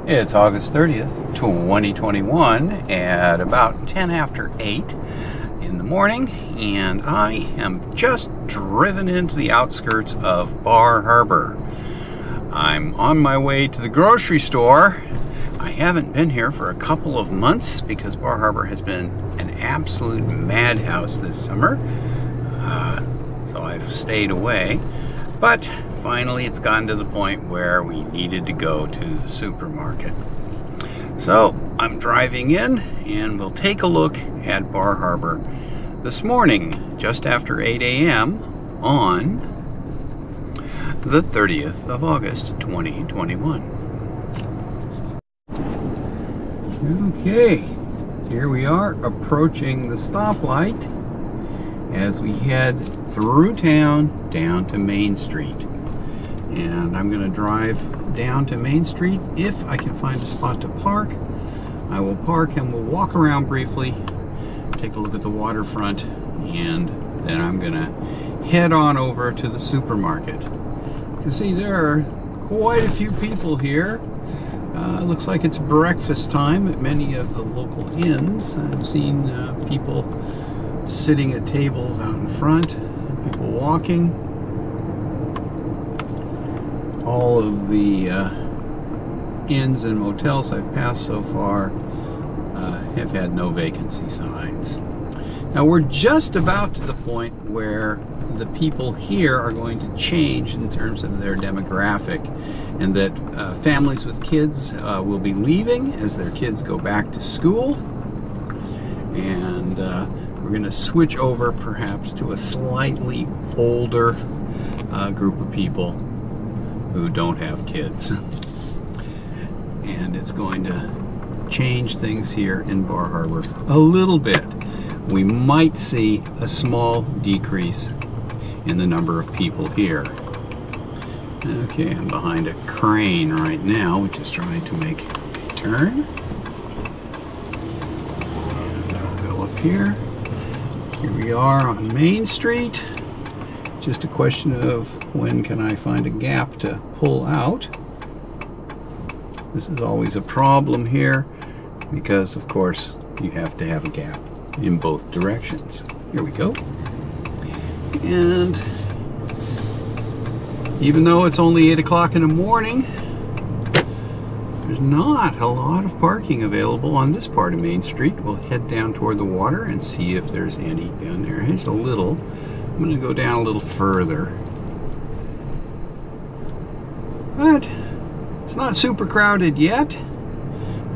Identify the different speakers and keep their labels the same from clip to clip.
Speaker 1: It's August 30th, 2021 at about 10 after 8 in the morning, and I am just driven into the outskirts of Bar Harbor. I'm on my way to the grocery store. I haven't been here for a couple of months because Bar Harbor has been an absolute madhouse this summer, so I've stayed away. But finally it's gotten to the point where we needed to go to the supermarket. So I'm driving in and we'll take a look at Bar Harbor this morning, just after 8 a.m. on the 30th of August, 2021. Okay, here we are approaching the stoplight as we head through town down to Main Street. And I'm going to drive down to Main Street. If I can find a spot to park, I will park and we'll walk around briefly, take a look at the waterfront, and then I'm going to head on over to the supermarket. You can see there are quite a few people here. Looks like it's breakfast time at many of the local inns. I've seen people sitting at tables out in front, people walking. All of the inns and motels I've passed so far have had no vacancy signs. Now we're just about to the point where the people here are going to change in terms of their demographic, and that families with kids will be leaving as their kids go back to school, and we're going to switch over perhaps to a slightly older group of people who don't have kids. And it's going to change things here in Bar Harbor a little bit. We might see a small decrease in the number of people here. Okay, I'm behind a crane right now, which is trying to make a turn. And I'll go up here. Here we are on Main Street. Just a question of when can I find a gap to pull out. This is always a problem here because, of course, you have to have a gap in both directions. Here we go. And even though it's only 8 o'clock in the morning, there's not a lot of parking available on this part of Main Street. We'll head down toward the water and see if there's any down there. Here's a little. I'm going to go down a little further. But it's not super crowded yet.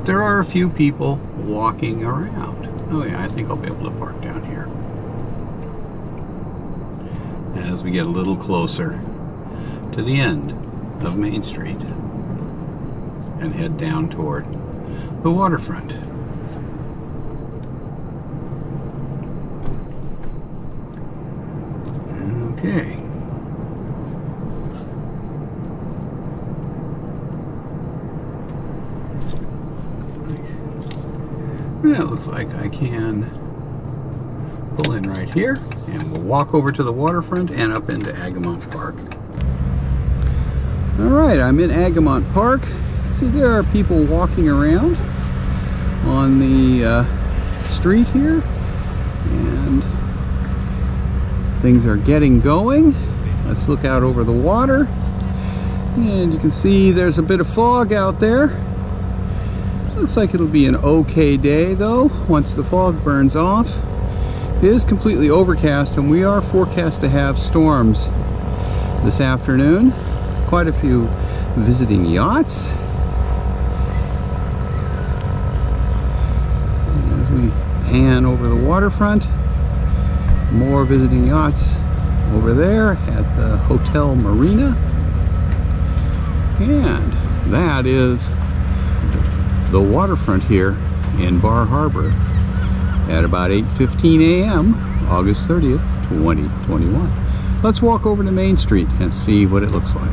Speaker 1: There are a few people walking around. Oh yeah, I think I'll be able to park down here. As we get a little closer to the end of Main Street and head down toward the waterfront. Okay. Well, it looks like I can pull in right here, and we'll walk over to the waterfront and up into Agamont Park. Alright, I'm in Agamont Park. See, there are people walking around on the street here, and things are getting going. Let's look out over the water, and you can see there's a bit of fog out there. Looks like it'll be an okay day though once the fog burns off. It is completely overcast, and we are forecast to have storms this afternoon. Quite a few visiting yachts. As we pan over the waterfront, more visiting yachts over there at the Hotel Marina. And that is the waterfront here in Bar Harbor at about 8:15 a.m. August 30th, 2021. Let's walk over to Main Street and see what it looks like.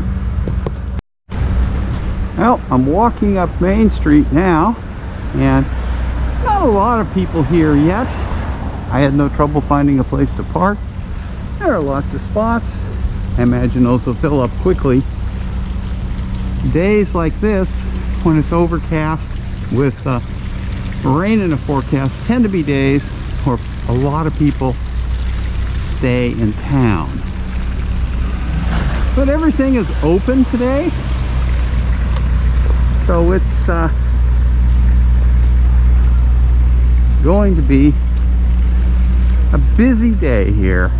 Speaker 1: Well, I'm walking up Main Street now, and not a lot of people here yet. I had no trouble finding a place to park. There are lots of spots. I imagine those will fill up quickly. Days like this when it's overcast with rain in the forecast tend to be days where a lot of people stay in town. But everything is open today, so it's going to be a busy day here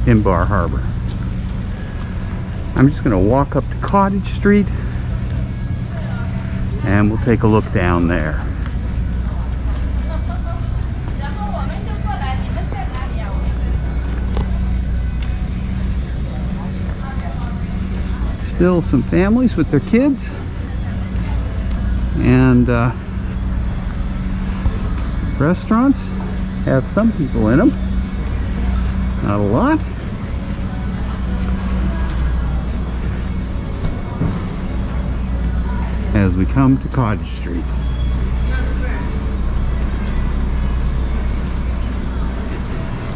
Speaker 1: in Bar Harbor. I'm just going to walk up to Cottage Street and we'll take a look down there. Still some families with their kids, and restaurants have some people in them, not a lot. As we come to Cottage Street.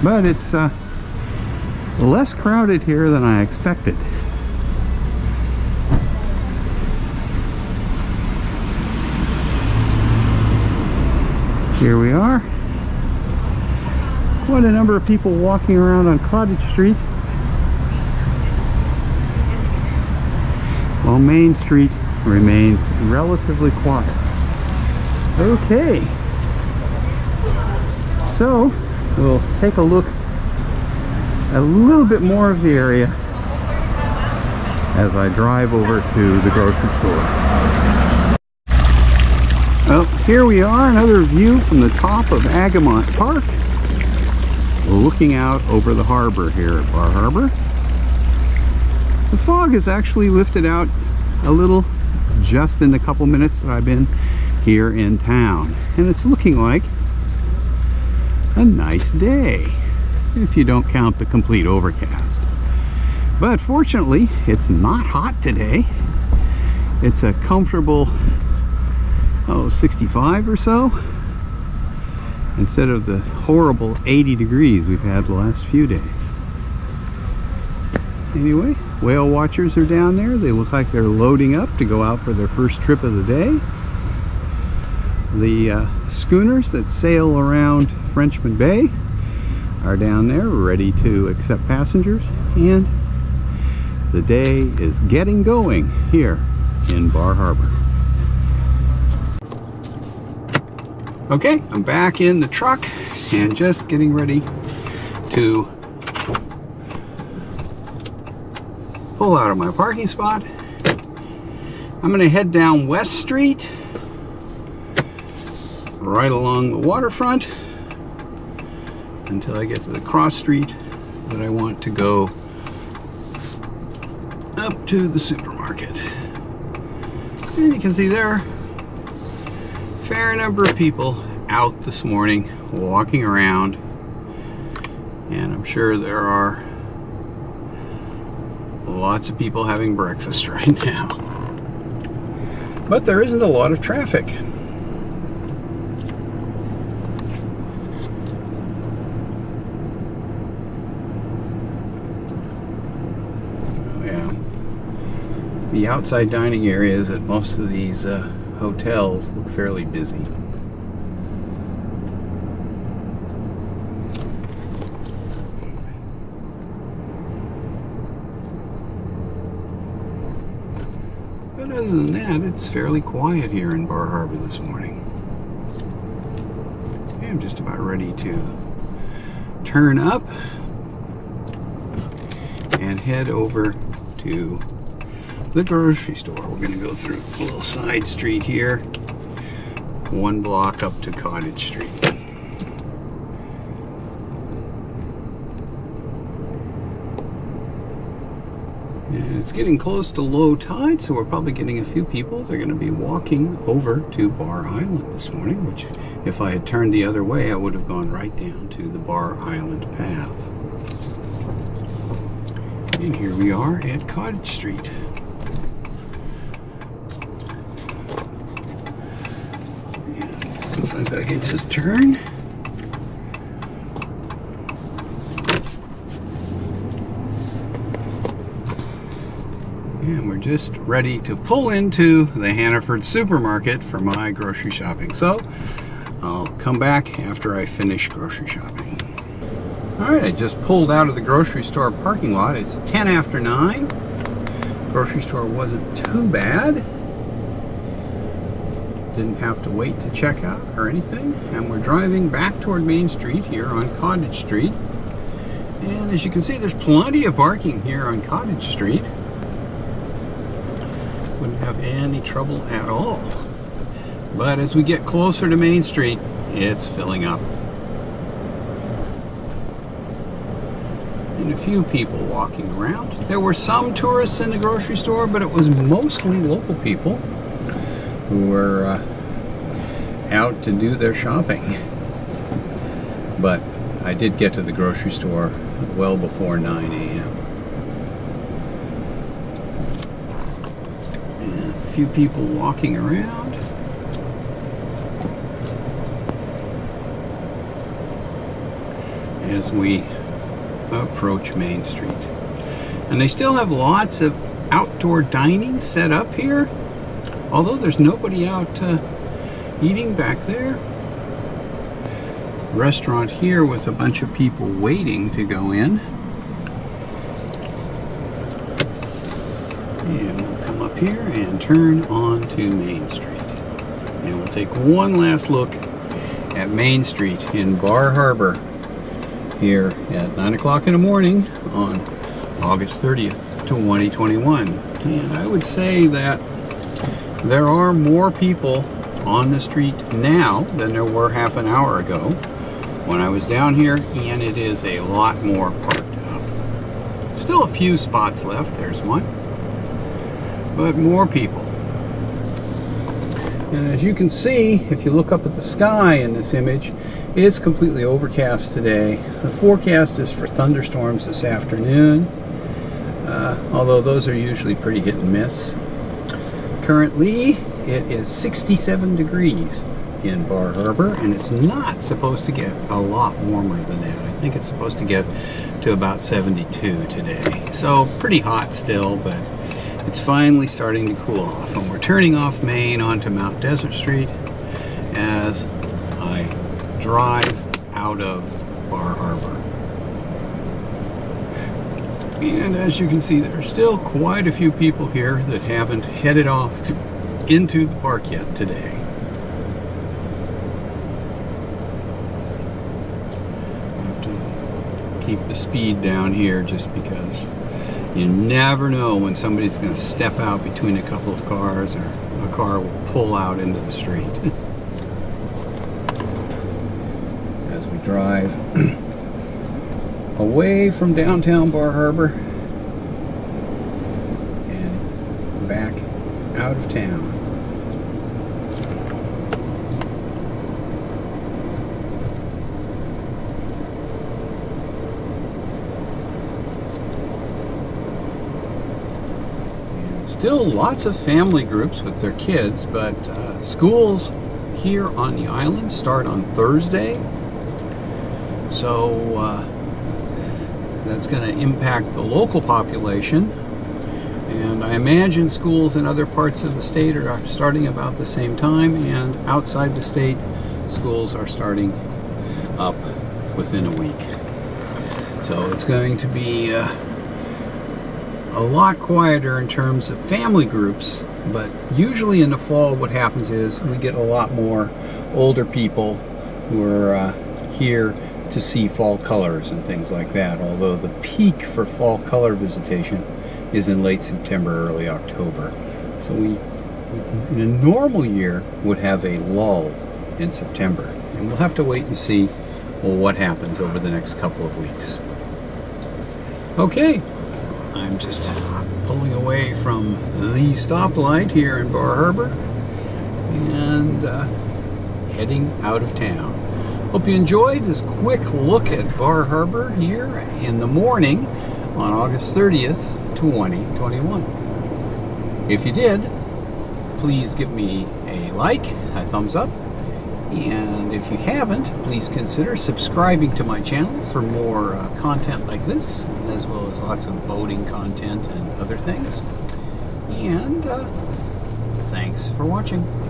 Speaker 1: But it's less crowded here than I expected. Here we are. Quite a number of people walking around on Cottage Street, while Main Street remains relatively quiet. Okay, so we'll take a look at a little bit more of the area as I drive over to the grocery store. Well, here we are, another view from the top of Agamont Park, looking out over the harbor here at Bar Harbor. The fog has actually lifted out a little just in the couple minutes that I've been here in town, and it's looking like a nice day if you don't count the complete overcast. But fortunately, it's not hot today. It's a comfortable 65 or so, instead of the horrible 80 degrees we've had the last few days. Anyway, whale watchers are down there. They look like they're loading up to go out for their first trip of the day. The schooners that sail around Frenchman Bay are down there ready to accept passengers, and the day is getting going here in Bar Harbor. Okay, I'm back in the truck and just getting ready to pull out of my parking spot. I'm going to head down West Street, right along the waterfront, until I get to the cross street that I want to go up to the supermarket. And you can see there, fair number of people out this morning walking around, and I'm sure there are lots of people having breakfast right now, but there isn't a lot of traffic. Yeah, the outside dining areas at most of these hotels look fairly busy. But other than that, it's fairly quiet here in Bar Harbor this morning. Okay, I'm just about ready to turn up and head over to the grocery store. We're going to go through a little side street here, one block up to Cottage Street. And it's getting close to low tide, so we're probably getting a few people. They're going to be walking over to Bar Island this morning, which if I had turned the other way, I would have gone right down to the Bar Island path. And here we are at Cottage Street. Looks like I can just turn. Yeah, and we're just ready to pull into the Hannaford supermarket for my grocery shopping. So I'll come back after I finish grocery shopping. Alright, I just pulled out of the grocery store parking lot. It's 10 after 9. Grocery store wasn't too bad. Didn't have to wait to check out or anything. And we're driving back toward Main Street here on Cottage Street. And as you can see, there's plenty of parking here on Cottage Street. Wouldn't have any trouble at all. But as we get closer to Main Street, it's filling up. And a few people walking around. There were some tourists in the grocery store, but it was mostly local people who were out to do their shopping. But I did get to the grocery store well before 9 a.m. And a few people walking around. As we approach Main Street. And they still have lots of outdoor dining set up here, although there's nobody out eating back there. Restaurant here with a bunch of people waiting to go in. And we'll come up here and turn on to Main Street. And we'll take one last look at Main Street in Bar Harbor here at 9 o'clock in the morning on August 30th, 2021. And I would say that there are more people on the street now than there were half an hour ago when I was down here, and it is a lot more parked up. Still a few spots left, there's one, but more people. And as you can see, if you look up at the sky in this image, it's completely overcast today. The forecast is for thunderstorms this afternoon, although those are usually pretty hit and miss. Currently, it is 67 degrees in Bar Harbor, and it's not supposed to get a lot warmer than that. I think it's supposed to get to about 72 today. So pretty hot still, but it's finally starting to cool off. And we're turning off Maine onto Mount Desert Street as I drive out of Bar Harbor. And as you can see, there are still quite a few people here that haven't headed off into the park yet today. I have to keep the speed down here just because you never know when somebody's going to step out between a couple of cars, or a car will pull out into the street. As we drive away from downtown Bar Harbor and back out of town. And still lots of family groups with their kids, but schools here on the island start on Thursday. So that's going to impact the local population, and I imagine schools in other parts of the state are starting about the same time, and outside the state schools are starting up within a week. So it's going to be a lot quieter in terms of family groups, but usually in the fall what happens is we get a lot more older people who are here to see fall colors and things like that, although the peak for fall color visitation is in late September, early October. So we, in a normal year, would have a lull in September. And we'll have to wait and see, well, what happens over the next couple of weeks. Okay, I'm just pulling away from the stoplight here in Bar Harbor and heading out of town. Hope you enjoyed this quick look at Bar Harbor here in the morning on August 30th, 2021. If you did, please give me a like, a thumbs up, and if you haven't, please consider subscribing to my channel for more content like this, as well as lots of boating content and other things. and thanks for watching.